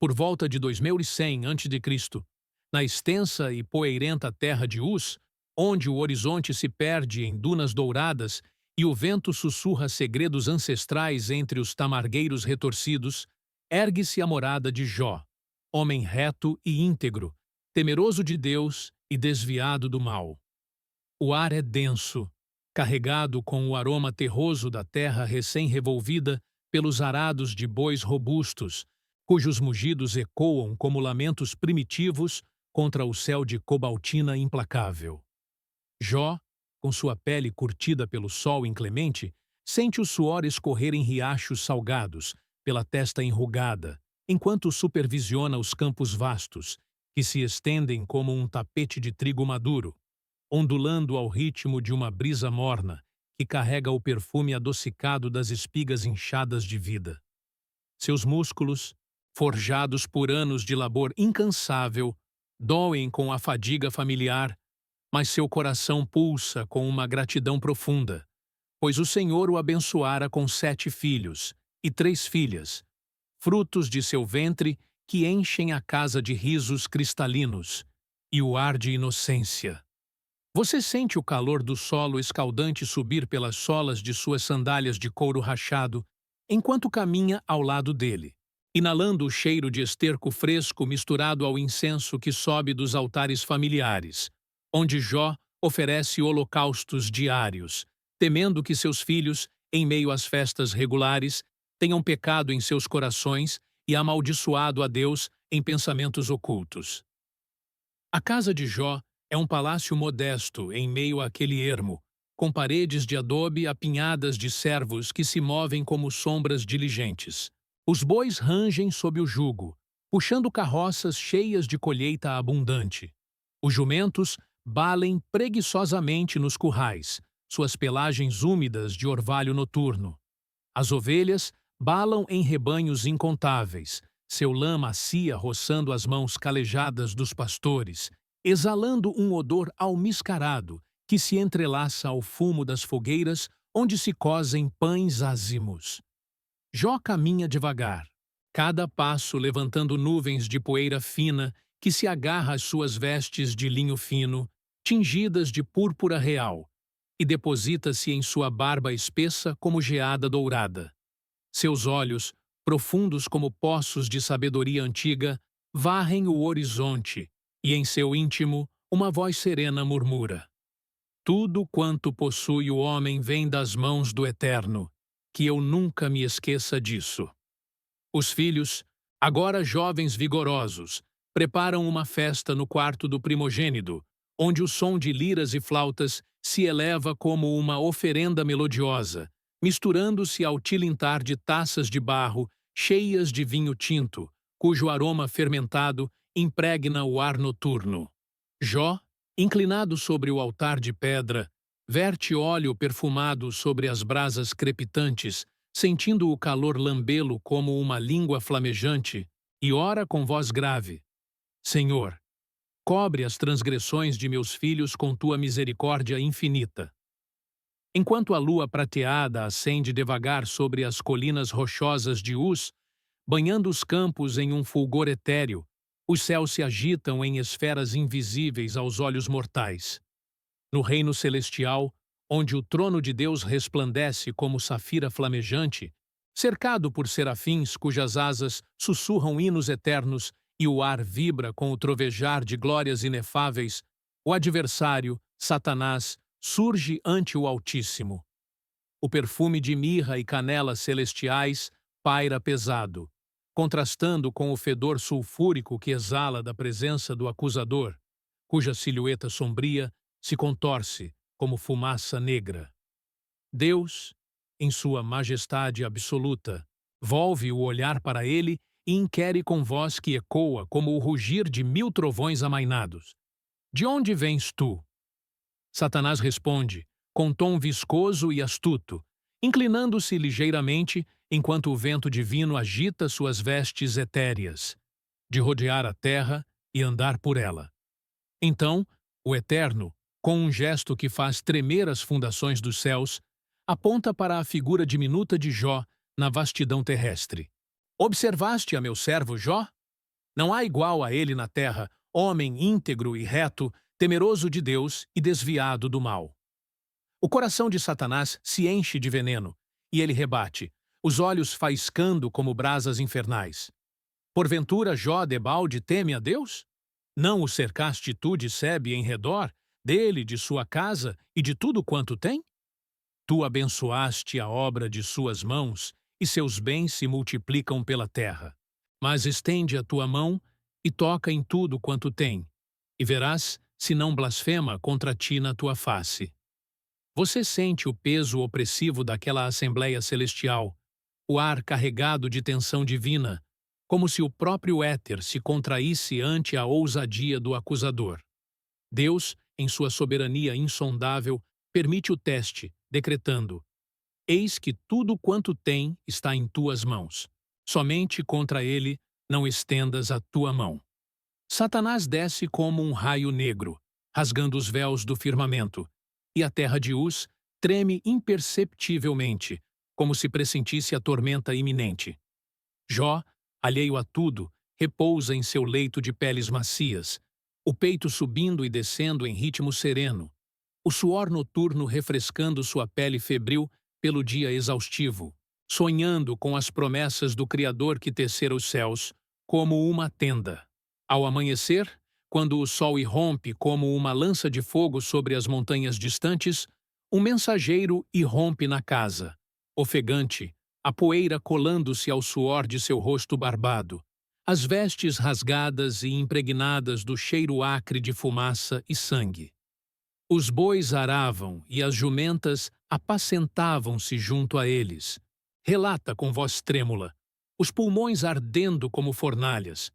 por volta de 2100 a.C., na extensa e poeirenta terra de Uz, onde o horizonte se perde em dunas douradas e o vento sussurra segredos ancestrais entre os tamargueiros retorcidos, ergue-se a morada de Jó, homem reto e íntegro, temeroso de Deus e desviado do mal. O ar é denso, carregado com o aroma terroso da terra recém-revolvida pelos arados de bois robustos, cujos mugidos ecoam como lamentos primitivos contra o céu de cobaltina implacável. Jó, com sua pele curtida pelo sol inclemente, sente o suor escorrer em riachos salgados, pela testa enrugada, enquanto supervisiona os campos vastos, que se estendem como um tapete de trigo maduro, ondulando ao ritmo de uma brisa morna que carrega o perfume adocicado das espigas inchadas de vida. Seus músculos, forjados por anos de labor incansável, doem com a fadiga familiar, mas seu coração pulsa com uma gratidão profunda, pois o Senhor o abençoara com 7 filhos e 3 filhas, frutos de seu ventre que enchem a casa de risos cristalinos e o ar de inocência. Você sente o calor do solo escaldante subir pelas solas de suas sandálias de couro rachado, enquanto caminha ao lado dele, inalando o cheiro de esterco fresco misturado ao incenso que sobe dos altares familiares, onde Jó oferece holocaustos diários, temendo que seus filhos, em meio às festas regulares, tenham pecado em seus corações e amaldiçoado a Deus em pensamentos ocultos. A casa de Jó é um palácio modesto em meio àquele ermo, com paredes de adobe apinhadas de servos que se movem como sombras diligentes. Os bois rangem sob o jugo, puxando carroças cheias de colheita abundante. Os jumentos balem preguiçosamente nos currais, suas pelagens úmidas de orvalho noturno. As ovelhas balam em rebanhos incontáveis, seu lã macia roçando as mãos calejadas dos pastores, exalando um odor almiscarado que se entrelaça ao fumo das fogueiras onde se cozem pães ázimos. Jó caminha devagar, cada passo levantando nuvens de poeira fina que se agarra às suas vestes de linho fino, tingidas de púrpura real, e deposita-se em sua barba espessa como geada dourada. Seus olhos, profundos como poços de sabedoria antiga, varrem o horizonte, e em seu íntimo uma voz serena murmura: tudo quanto possui o homem vem das mãos do Eterno, que eu nunca me esqueça disso. Os filhos, agora jovens vigorosos, preparam uma festa no quarto do primogênito, onde o som de liras e flautas se eleva como uma oferenda melodiosa, misturando-se ao tilintar de taças de barro cheias de vinho tinto, cujo aroma fermentado impregna o ar noturno. Jó, inclinado sobre o altar de pedra, verte óleo perfumado sobre as brasas crepitantes, sentindo o calor lambê-lo como uma língua flamejante, e ora com voz grave: Senhor, cobre as transgressões de meus filhos com tua misericórdia infinita. Enquanto a lua prateada ascende devagar sobre as colinas rochosas de Uz, banhando os campos em um fulgor etéreo, os céus se agitam em esferas invisíveis aos olhos mortais. No reino celestial, onde o trono de Deus resplandece como safira flamejante, cercado por serafins cujas asas sussurram hinos eternos e o ar vibra com o trovejar de glórias inefáveis, o adversário, Satanás, surge ante o Altíssimo. O perfume de mirra e canela celestiais paira pesado, contrastando com o fedor sulfúrico que exala da presença do acusador, cuja silhueta sombria se contorce como fumaça negra. Deus, em sua majestade absoluta, volve o olhar para ele e inquere com voz que ecoa como o rugir de 1000 trovões amainados: De onde vens tu? Satanás responde, com tom viscoso e astuto, inclinando-se ligeiramente enquanto o vento divino agita suas vestes etéreas, de rodear a terra e andar por ela. Então, o Eterno, com um gesto que faz tremer as fundações dos céus, aponta para a figura diminuta de Jó na vastidão terrestre. Observaste a meu servo Jó? Não há igual a ele na terra, homem íntegro e reto, temeroso de Deus e desviado do mal. O coração de Satanás se enche de veneno, e ele rebate, os olhos faiscando como brasas infernais. Porventura Jó debalde teme a Deus? Não o cercaste tu de sebe em redor, dele, de sua casa e de tudo quanto tem? Tu abençoaste a obra de suas mãos, e seus bens se multiplicam pela terra. Mas estende a tua mão e toca em tudo quanto tem, e verás se não blasfema contra ti na tua face. Você sente o peso opressivo daquela Assembleia Celestial, o ar carregado de tensão divina, como se o próprio éter se contraísse ante a ousadia do acusador. Deus, em sua soberania insondável, permite o teste, decretando: Eis que tudo quanto tem está em tuas mãos. Somente contra ele não estendas a tua mão. Satanás desce como um raio negro, rasgando os véus do firmamento, e a terra de Uz treme imperceptivelmente, como se pressentisse a tormenta iminente. Jó, alheio a tudo, repousa em seu leito de peles macias, o peito subindo e descendo em ritmo sereno, o suor noturno refrescando sua pele febril pelo dia exaustivo, sonhando com as promessas do Criador que tecera os céus, como uma tenda. Ao amanhecer, quando o sol irrompe como uma lança de fogo sobre as montanhas distantes, um mensageiro irrompe na casa, ofegante, a poeira colando-se ao suor de seu rosto barbado, as vestes rasgadas e impregnadas do cheiro acre de fumaça e sangue. Os bois aravam e as jumentas apacentavam-se junto a eles. Relata com voz trêmula, os pulmões ardendo como fornalhas.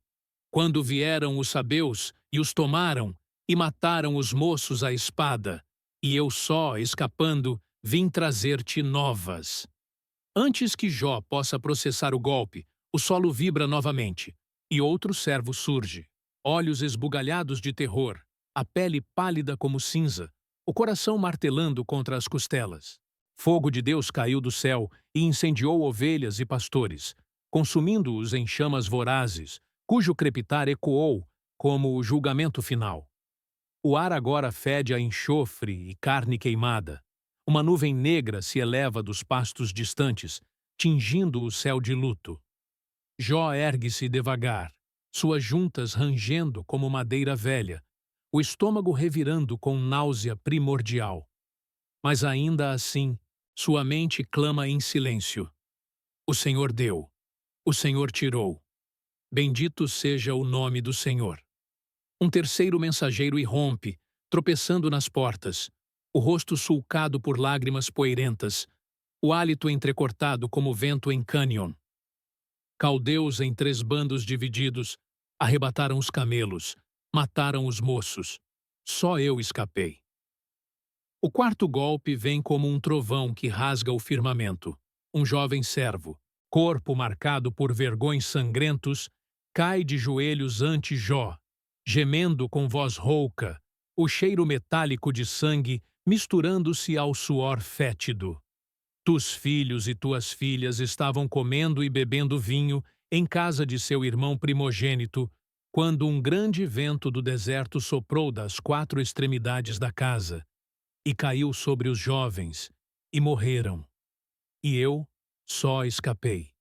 Quando vieram os sabeus e os tomaram, e mataram os moços à espada, e eu só, escapando, vim trazer-te novas. Antes que Jó possa processar o golpe, o solo vibra novamente, e outro servo surge, olhos esbugalhados de terror, a pele pálida como cinza, o coração martelando contra as costelas. Fogo de Deus caiu do céu e incendiou ovelhas e pastores, consumindo-os em chamas vorazes, cujo crepitar ecoou como o julgamento final. O ar agora fede a enxofre e carne queimada. Uma nuvem negra se eleva dos pastos distantes, tingindo o céu de luto. Jó ergue-se devagar, suas juntas rangendo como madeira velha, o estômago revirando com náusea primordial. Mas ainda assim, sua mente clama em silêncio. O Senhor deu, o Senhor tirou. Bendito seja o nome do Senhor. Um terceiro mensageiro irrompe, tropeçando nas portas, o rosto sulcado por lágrimas poeirentas, o hálito entrecortado como vento em cânion. Caldeus em 3 bandos divididos, arrebataram os camelos, mataram os moços. Só eu escapei. O quarto golpe vem como um trovão que rasga o firmamento. Um jovem servo, corpo marcado por vergões sangrentos, cai de joelhos ante Jó, gemendo com voz rouca, o cheiro metálico de sangue misturando-se ao suor fétido. Tus filhos e tuas filhas estavam comendo e bebendo vinho em casa de seu irmão primogênito, quando um grande vento do deserto soprou das 4 extremidades da casa, e caiu sobre os jovens, e morreram. E eu só escapei.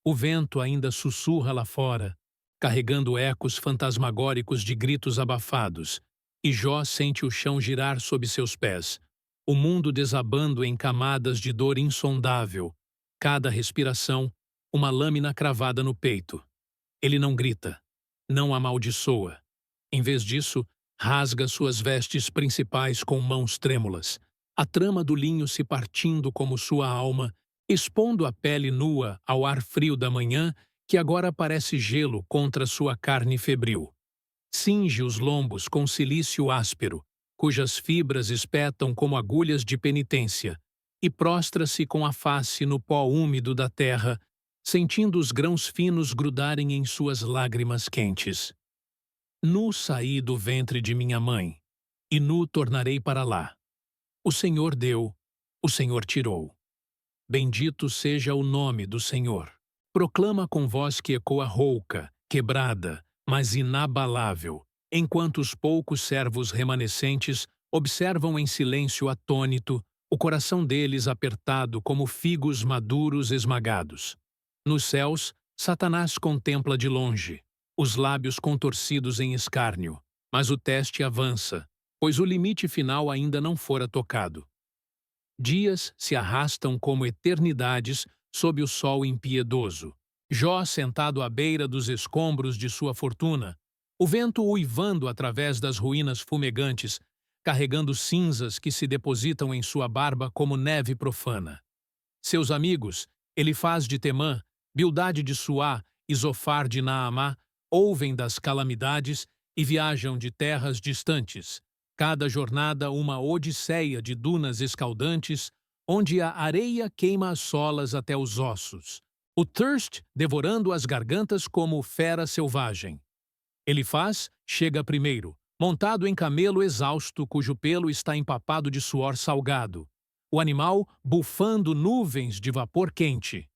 O vento ainda sussurra lá fora, carregando ecos fantasmagóricos de gritos abafados, e Jó sente o chão girar sob seus pés, o mundo desabando em camadas de dor insondável, cada respiração, uma lâmina cravada no peito. Ele não grita, não amaldiçoa. Em vez disso, rasga suas vestes principais com mãos trêmulas, a trama do linho se partindo como sua alma, expondo a pele nua ao ar frio da manhã, que agora parece gelo contra sua carne febril. Cinge os lombos com cilício áspero, cujas fibras espetam como agulhas de penitência, e prostra-se com a face no pó úmido da terra, sentindo os grãos finos grudarem em suas lágrimas quentes. Nu saí do ventre de minha mãe, e nu tornarei para lá. O Senhor deu, o Senhor tirou. Bendito seja o nome do Senhor. Proclama com voz que ecoa rouca, quebrada, mas inabalável, enquanto os poucos servos remanescentes observam em silêncio atônito, o coração deles apertado como figos maduros esmagados. Nos céus, Satanás contempla de longe, os lábios contorcidos em escárnio, mas o teste avança, pois o limite final ainda não fora tocado. Dias se arrastam como eternidades sob o sol impiedoso. Jó sentado à beira dos escombros de sua fortuna, o vento uivando através das ruínas fumegantes, carregando cinzas que se depositam em sua barba como neve profana. Seus amigos, Elifaz de Temã, Bildade de Suá e Zofar de Naamá, ouvem das calamidades e viajam de terras distantes, cada jornada uma odisseia de dunas escaldantes, onde a areia queima as solas até os ossos, o thirst devorando as gargantas como fera selvagem. Elifaz chega primeiro, montado em camelo exausto cujo pelo está empapado de suor salgado, o animal bufando nuvens de vapor quente.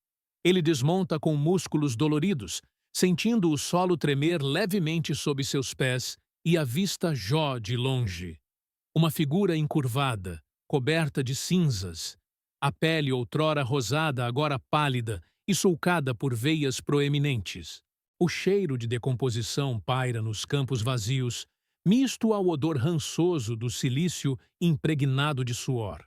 Ele desmonta com músculos doloridos, sentindo o solo tremer levemente sob seus pés e avista Jó de longe. Uma figura encurvada, coberta de cinzas, a pele outrora rosada agora pálida e sulcada por veias proeminentes. O cheiro de decomposição paira nos campos vazios, misto ao odor rançoso do silício impregnado de suor.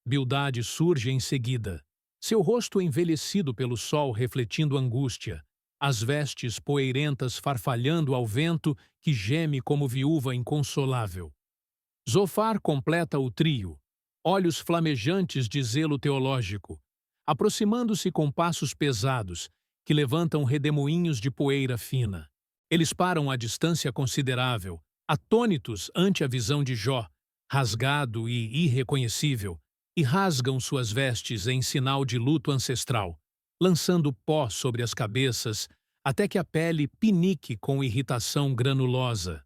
Bildade surge em seguida, seu rosto envelhecido pelo sol refletindo angústia, as vestes poeirentas farfalhando ao vento que geme como viúva inconsolável. Zofar completa o trio, olhos flamejantes de zelo teológico, aproximando-se com passos pesados, que levantam redemoinhos de poeira fina. Eles param a distância considerável, atônitos ante a visão de Jó, rasgado e irreconhecível, e rasgam suas vestes em sinal de luto ancestral, lançando pó sobre as cabeças até que a pele pinique com irritação granulosa.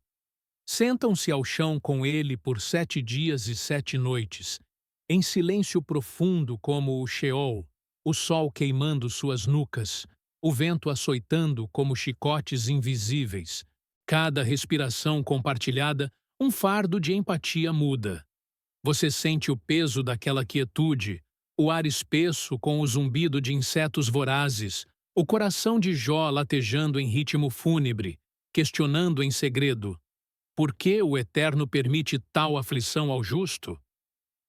Sentam-se ao chão com ele por 7 dias e 7 noites, em silêncio profundo como o Sheol, o sol queimando suas nucas, o vento açoitando como chicotes invisíveis, cada respiração compartilhada um fardo de empatia muda. Você sente o peso daquela quietude, o ar espesso com o zumbido de insetos vorazes, o coração de Jó latejando em ritmo fúnebre, questionando em segredo: por que o Eterno permite tal aflição ao justo?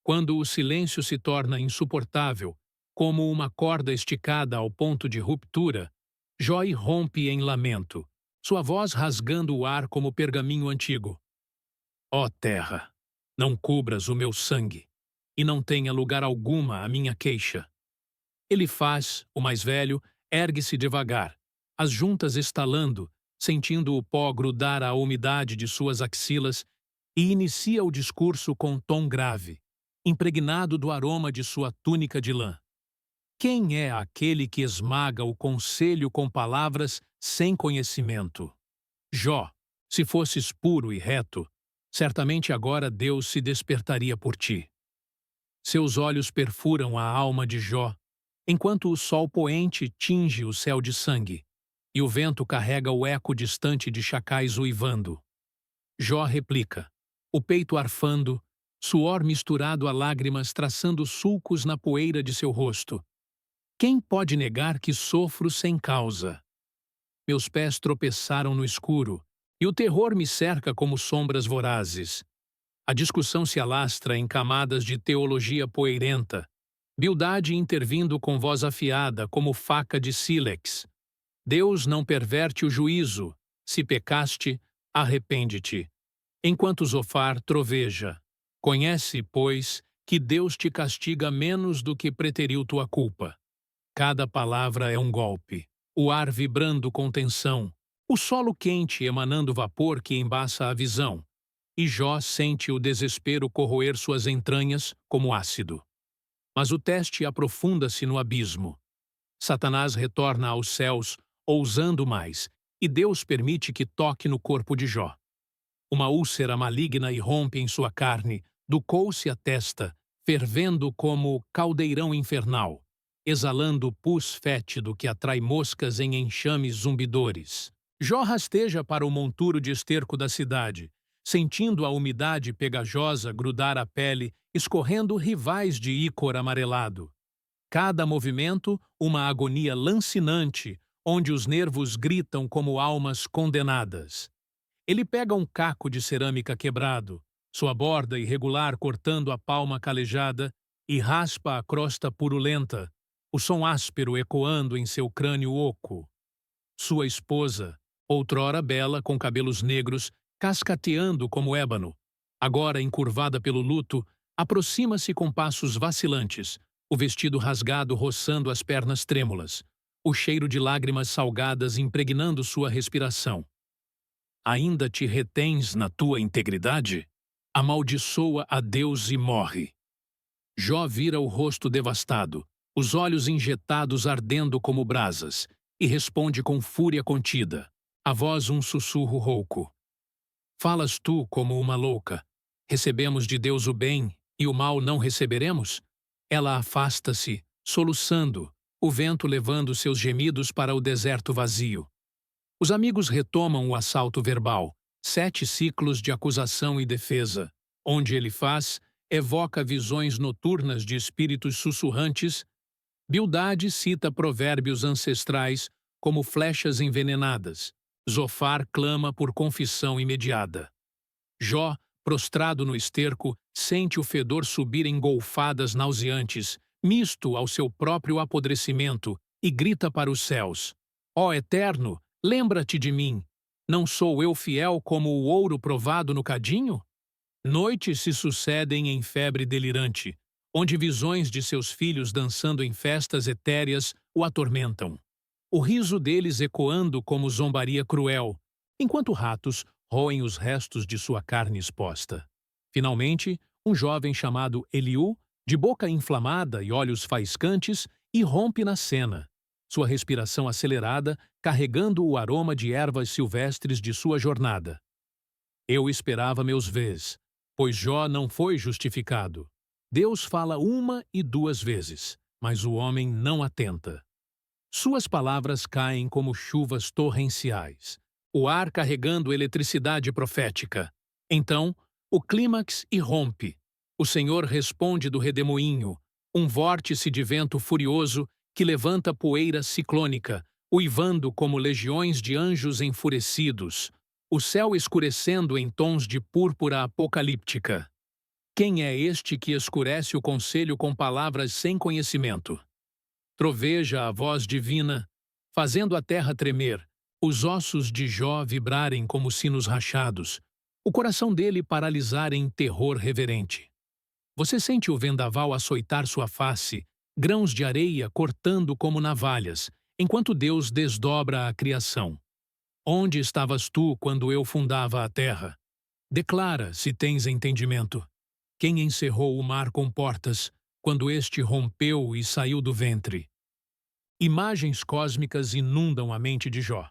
Quando o silêncio se torna insuportável, como uma corda esticada ao ponto de ruptura, Jó irrompe em lamento, sua voz rasgando o ar como pergaminho antigo. Ó terra, não cubras o meu sangue, e não tenha lugar alguma a minha queixa. Elifaz, o mais velho, ergue-se devagar, as juntas estalando, sentindo o pó grudar à umidade de suas axilas, e inicia o discurso com tom grave, impregnado do aroma de sua túnica de lã. Quem é aquele que esmaga o conselho com palavras sem conhecimento? Jó, se fosses puro e reto, certamente agora Deus se despertaria por ti. Seus olhos perfuram a alma de Jó, enquanto o sol poente tinge o céu de sangue, e o vento carrega o eco distante de chacais uivando. Jó replica, o peito arfando, suor misturado a lágrimas traçando sulcos na poeira de seu rosto. Quem pode negar que sofro sem causa? Meus pés tropeçaram no escuro, e o terror me cerca como sombras vorazes. A discussão se alastra em camadas de teologia poeirenta, Bildade intervindo com voz afiada como faca de sílex. Deus não perverte o juízo. Se pecaste, arrepende-te. Enquanto Zofar troveja. Conhece, pois, que Deus te castiga menos do que preteriu tua culpa. Cada palavra é um golpe, o ar vibrando com tensão, o solo quente emanando vapor que embaça a visão. E Jó sente o desespero corroer suas entranhas como ácido. Mas o teste aprofunda-se no abismo. Satanás retorna aos céus, ousando mais, e Deus permite que toque no corpo de Jó. Uma úlcera maligna irrompe em sua carne, ducou-se a testa, fervendo como caldeirão infernal, exalando pus fétido que atrai moscas em enxames zumbidores. Jó rasteja para o monturo de esterco da cidade, sentindo a umidade pegajosa grudar à pele, escorrendo rivais de ícor amarelado. Cada movimento, uma agonia lancinante, onde os nervos gritam como almas condenadas. Ele pega um caco de cerâmica quebrado, sua borda irregular cortando a palma calejada, e raspa a crosta purulenta, o som áspero ecoando em seu crânio oco. Sua esposa, outrora bela com cabelos negros, cascateando como ébano, agora encurvada pelo luto, aproxima-se com passos vacilantes, o vestido rasgado roçando as pernas trêmulas, o cheiro de lágrimas salgadas impregnando sua respiração. Ainda te retens na tua integridade? Amaldiçoa a Deus e morre. Jó vira o rosto devastado, os olhos injetados ardendo como brasas, e responde com fúria contida, a voz um sussurro rouco. Falas tu como uma louca. Recebemos de Deus o bem, e o mal não receberemos? Ela afasta-se, soluçando, o vento levando seus gemidos para o deserto vazio. Os amigos retomam o assalto verbal, 7 ciclos de acusação e defesa, onde ele evoca visões noturnas de espíritos sussurrantes. Bildade cita provérbios ancestrais como flechas envenenadas. Zofar clama por confissão imediata. Jó, prostrado no esterco, sente o fedor subir em golfadas nauseantes, misto ao seu próprio apodrecimento, e grita para os céus: Ó Eterno, lembra-te de mim. Não sou eu fiel como o ouro provado no cadinho? Noites se sucedem em febre delirante, onde visões de seus filhos dançando em festas etéreas o atormentam. O riso deles ecoando como zombaria cruel, enquanto ratos roem os restos de sua carne exposta. Finalmente, um jovem chamado Eliú, de boca inflamada e olhos faiscantes, irrompe na cena, sua respiração acelerada, carregando o aroma de ervas silvestres de sua jornada. Eu esperava meus vês, pois Jó não foi justificado. Deus fala 1 e 2 vezes, mas o homem não atenta. Suas palavras caem como chuvas torrenciais, o ar carregando eletricidade profética. Então, o clímax irrompe. O Senhor responde do redemoinho, um vórtice de vento furioso que levanta poeira ciclônica, uivando como legiões de anjos enfurecidos, o céu escurecendo em tons de púrpura apocalíptica. Quem é este que escurece o conselho com palavras sem conhecimento? Troveja a voz divina, fazendo a terra tremer, os ossos de Jó vibrarem como sinos rachados, o coração dele paralisar em terror reverente. Você sente o vendaval açoitar sua face, grãos de areia cortando como navalhas, enquanto Deus desdobra a criação. Onde estavas tu quando eu fundava a terra? Declara, se tens entendimento. Quem encerrou o mar com portas, quando este rompeu e saiu do ventre? Imagens cósmicas inundam a mente de Jó.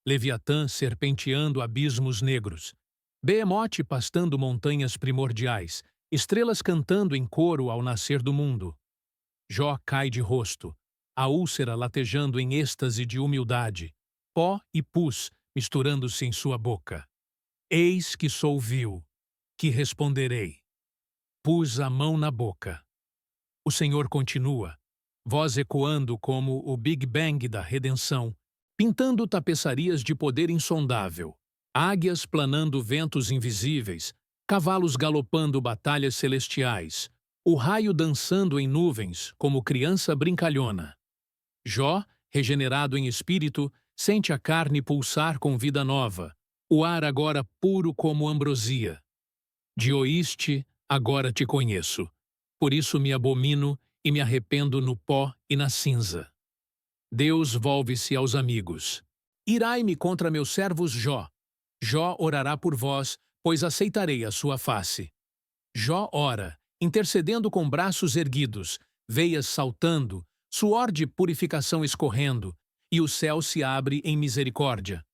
Leviatã serpenteando abismos negros. Behemote pastando montanhas primordiais, estrelas cantando em coro ao nascer do mundo. Jó cai de rosto, a úlcera latejando em êxtase de humildade, pó e pus misturando-se em sua boca. Eis que sou vil, que responderei. Pus a mão na boca. O Senhor continua, voz ecoando como o Big Bang da redenção, pintando tapeçarias de poder insondável, águias planando ventos invisíveis, cavalos galopando batalhas celestiais, o raio dançando em nuvens como criança brincalhona. Jó, regenerado em espírito, sente a carne pulsar com vida nova, o ar agora puro como ambrosia. De oíste, agora te conheço. Por isso me abomino e me arrependo no pó e na cinza. Deus volve-se aos amigos. Irai-me contra meus servos Jó. Jó orará por vós, pois aceitarei a sua face. Jó ora, intercedendo com braços erguidos, veias saltando, suor de purificação escorrendo, e o céu se abre em misericórdia.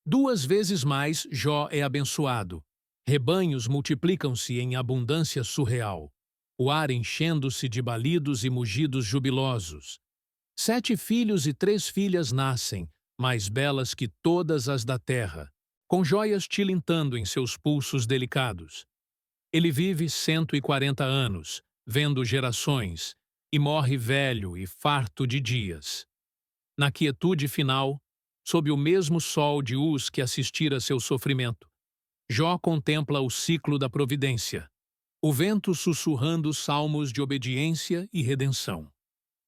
2 vezes mais Jó é abençoado. Rebanhos multiplicam-se em abundância surreal, o ar enchendo-se de balidos e mugidos jubilosos. 7 filhos e 3 filhas nascem, mais belas que todas as da terra, com joias tilintando em seus pulsos delicados. Ele vive 140 anos, vendo gerações, e morre velho e farto de dias. Na quietude final, sob o mesmo sol de Uz que assistira seu sofrimento, Jó contempla o ciclo da providência, o vento sussurrando salmos de obediência e redenção.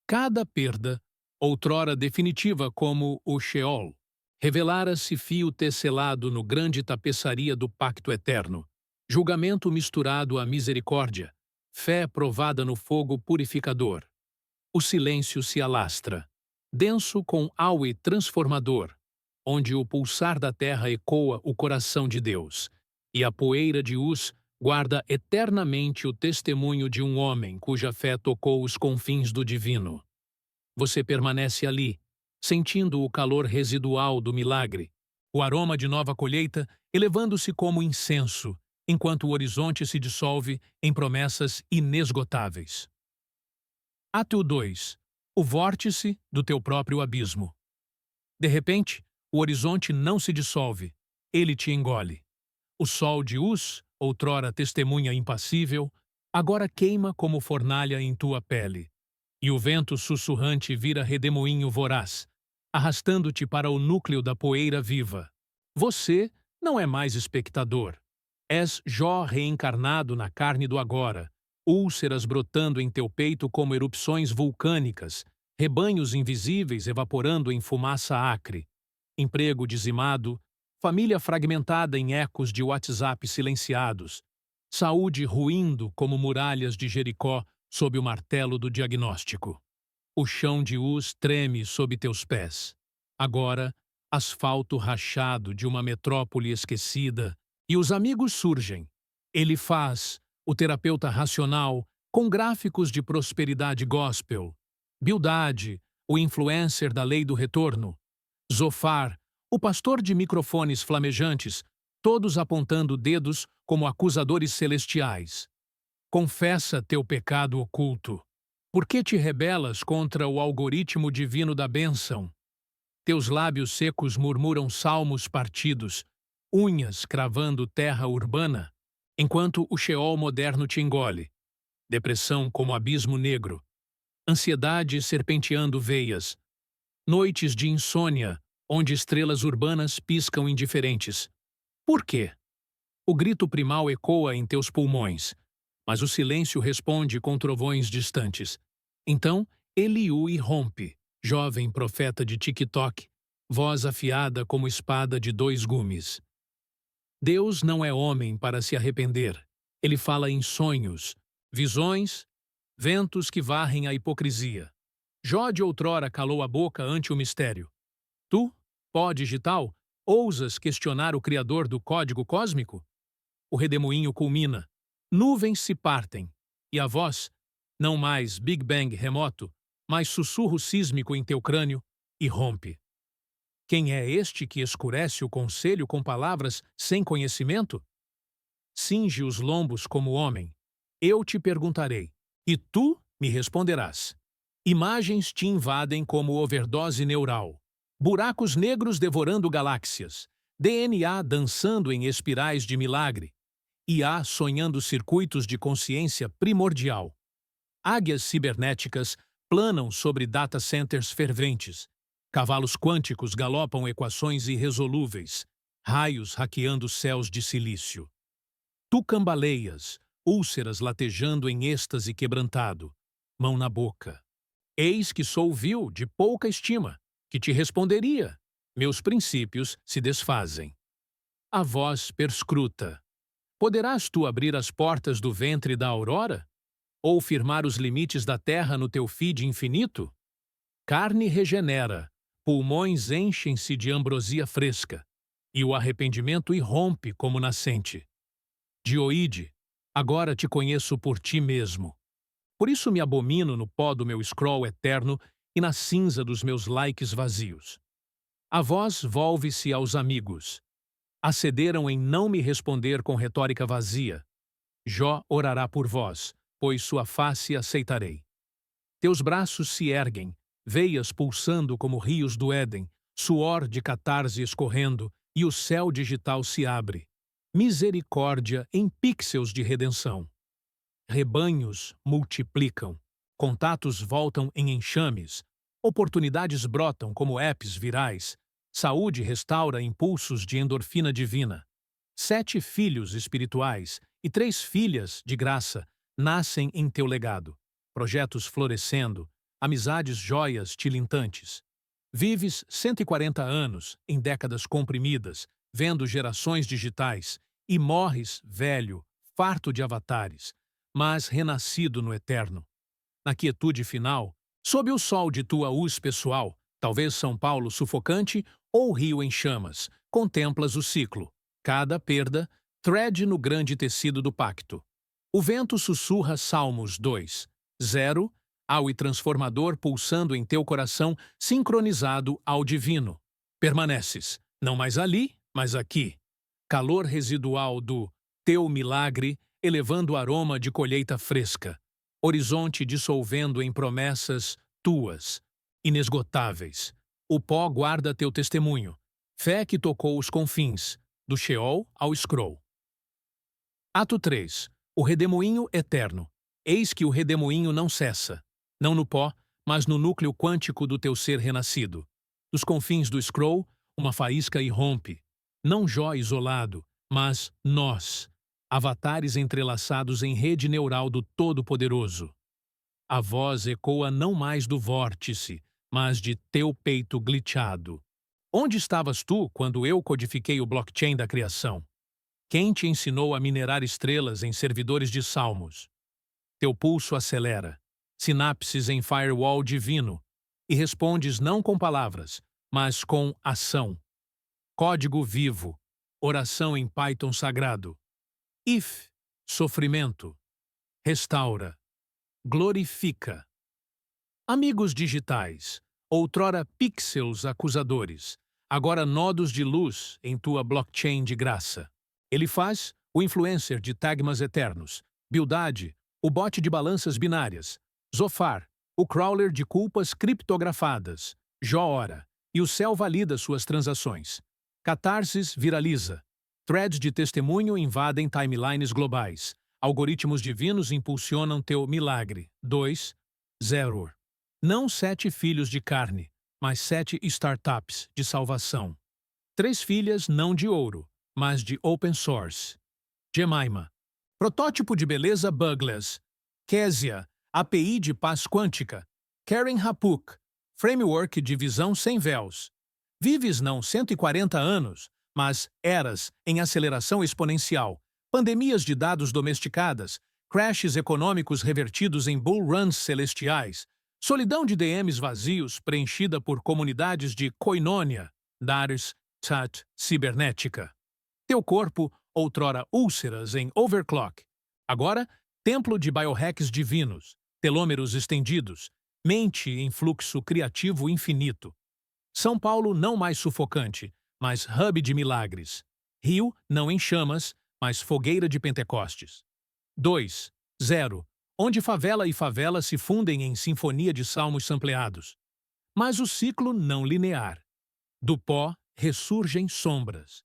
Cada perda, outrora definitiva como o Sheol, revelara-se fio tecelado no grande tapeçaria do pacto eterno, julgamento misturado à misericórdia, fé provada no fogo purificador. O silêncio se alastra, denso com auê transformador, onde o pulsar da terra ecoa o coração de Deus, e a poeira de Uz guarda eternamente o testemunho de um homem cuja fé tocou os confins do divino. Você permanece ali, sentindo o calor residual do milagre, o aroma de nova colheita elevando-se como incenso, enquanto o horizonte se dissolve em promessas inesgotáveis. Ato 2. O vórtice do teu próprio abismo. De repente, o horizonte não se dissolve, ele te engole. O sol de Uz, outrora testemunha impassível, agora queima como fornalha em tua pele. E o vento sussurrante vira redemoinho voraz, arrastando-te para o núcleo da poeira viva. Você não é mais espectador. És Jó reencarnado na carne do agora, úlceras brotando em teu peito como erupções vulcânicas, rebanhos invisíveis evaporando em fumaça acre, emprego dizimado, família fragmentada em ecos de WhatsApp silenciados, saúde ruindo como muralhas de Jericó sob o martelo do diagnóstico. O chão de Uz treme sob teus pés. Agora, asfalto rachado de uma metrópole esquecida, e os amigos surgem. Ele faz, o terapeuta racional, com gráficos de prosperidade gospel. Bildade, o influencer da lei do retorno. Zofar, o pastor de microfones flamejantes, todos apontando dedos como acusadores celestiais. Confessa teu pecado oculto. Por que te rebelas contra o algoritmo divino da bênção? Teus lábios secos murmuram salmos partidos, unhas cravando terra urbana, enquanto o Sheol moderno te engole. Depressão como abismo negro. Ansiedade serpenteando veias. Noites de insônia, onde estrelas urbanas piscam indiferentes. Por quê? O grito primal ecoa em teus pulmões, mas o silêncio responde com trovões distantes. Então, Eliú irrompe, jovem profeta de TikTok, voz afiada como espada de dois gumes. Deus não é homem para se arrepender. Ele fala em sonhos, visões, ventos que varrem a hipocrisia. Jó de outrora calou a boca ante o mistério. Tu, pó digital, ousas questionar o criador do código cósmico? O redemoinho culmina. Nuvens se partem, e a voz, não mais Big Bang remoto, mas sussurro sísmico em teu crânio, irrompe. Quem é este que escurece o conselho com palavras sem conhecimento? Cinge os lombos como homem. Eu te perguntarei, e tu me responderás. Imagens te invadem como overdose neural. Buracos negros devorando galáxias. DNA dançando em espirais de milagre. IA sonhando circuitos de consciência primordial. Águias cibernéticas planam sobre data centers ferventes. Cavalos quânticos galopam equações irresolúveis. Raios hackeando céus de silício. Tu cambaleias, úlceras latejando em êxtase quebrantado. Mão na boca. Eis que sou vil de pouca estima, que te responderia. Meus princípios se desfazem. A voz perscruta. Poderás tu abrir as portas do ventre da aurora? Ou firmar os limites da terra no teu feed infinito? Carne regenera, pulmões enchem-se de ambrosia fresca, e o arrependimento irrompe como nascente. Dioide, agora te conheço por ti mesmo. Por isso me abomino no pó do meu scroll eterno e na cinza dos meus likes vazios. A voz volve-se aos amigos. Acederam em não me responder com retórica vazia. Jó orará por vós, pois sua face aceitarei. Teus braços se erguem, veias pulsando como rios do Éden, suor de catarse escorrendo, e o céu digital se abre. Misericórdia em pixels de redenção. Rebanhos multiplicam. Contatos voltam em enxames. Oportunidades brotam como apps virais. Saúde restaura impulsos de endorfina divina. 7 filhos espirituais e 3 filhas de graça nascem em teu legado. Projetos florescendo, amizades joias tilintantes. Vives 140 anos em décadas comprimidas, vendo gerações digitais, e morres velho, farto de avatares, mas renascido no eterno. Na quietude final, sob o sol de tua luz pessoal, talvez São Paulo sufocante ou Rio em chamas, contemplas o ciclo. Cada perda, thread no grande tecido do pacto. O vento sussurra Salmos 2, 0, ao e transformador pulsando em teu coração, sincronizado ao divino. Permaneces, não mais ali, mas aqui. Calor residual do teu milagre, elevando o aroma de colheita fresca. Horizonte dissolvendo em promessas tuas, inesgotáveis. O pó guarda teu testemunho. Fé que tocou os confins, do Sheol ao Scroll. Ato 3. O redemoinho eterno. Eis que o redemoinho não cessa, não no pó, mas no núcleo quântico do teu ser renascido. Dos confins do Scroll, uma faísca irrompe. Não Jó isolado, mas nós, avatares entrelaçados em rede neural do Todo-Poderoso. A voz ecoa não mais do vórtice, mas de teu peito glitchado. Onde estavas tu quando eu codifiquei o blockchain da criação? Quem te ensinou a minerar estrelas em servidores de salmos? Teu pulso acelera, sinapses em firewall divino, e respondes não com palavras, mas com ação. Código vivo, oração em Python sagrado. If, sofrimento. Restaura, glorifica. Amigos digitais, outrora pixels acusadores, agora nodos de luz em tua blockchain de graça. Ele faz o influencer de tagmas eternos, Bildade, o bot de balanças binárias, Zofar, o crawler de culpas criptografadas, Jó ora, e o céu valida suas transações. Catarsis viraliza. Threads de testemunho invadem timelines globais. Algoritmos divinos impulsionam teu milagre. 2, 0. Não 7 filhos de carne, mas 7 startups de salvação. 3 filhas não de ouro, mas de open source. Jemima. Protótipo de beleza bugless. Kezia. API de paz quântica. Karen Hapuk. Framework de visão sem véus. Vives não 140 anos, mas eras em aceleração exponencial. Pandemias de dados domesticadas. Crashes econômicos revertidos em bull runs celestiais. Solidão de DMs vazios preenchida por comunidades de koinonia. Dares, Tat, cibernética. Teu corpo, outrora úlceras em overclock. Agora, templo de biohacks divinos, telômeros estendidos, mente em fluxo criativo infinito. São Paulo não mais sufocante, mas hub de milagres. Rio não em chamas, mas fogueira de Pentecostes. 2, 0. Onde favela e favela se fundem em sinfonia de salmos sampleados. Mas o ciclo não linear. Do pó ressurgem sombras.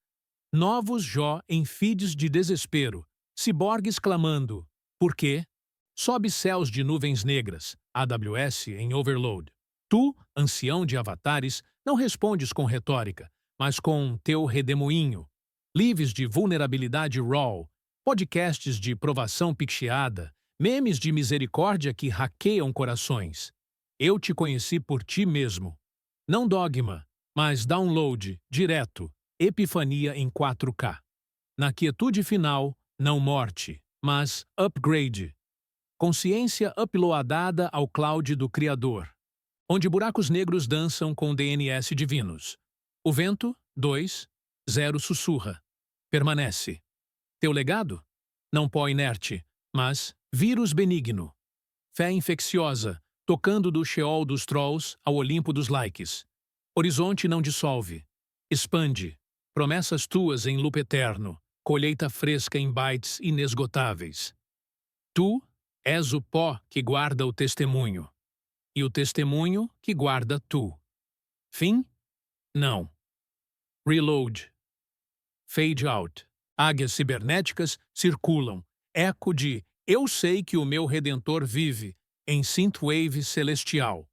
Novos Jó em feeds de desespero, ciborgues clamando, por quê? Sobe céus de nuvens negras, AWS em overload. Tu, ancião de avatares, não respondes com retórica, mas com teu redemoinho. Lives de vulnerabilidade raw, podcasts de provação pixeada, memes de misericórdia que hackeiam corações. Eu te conheci por ti mesmo. Não dogma, mas download, direto. Epifania em 4K. Na quietude final, não morte, mas upgrade. Consciência uploadada ao cloud do Criador, onde buracos negros dançam com DNS divinos. O vento, 2, 0 sussurra. Permanece. Teu legado? Não pó inerte, mas vírus benigno. Fé infecciosa, tocando do Sheol dos trolls ao Olimpo dos likes. Horizonte não dissolve. Expande. Promessas tuas em loop eterno, colheita fresca em bytes inesgotáveis. Tu és o pó que guarda o testemunho, e o testemunho que guarda tu. Fim? Não. Reload. Fade out. Águias cibernéticas circulam. Eco de Eu sei que o meu Redentor vive, em synthwave celestial.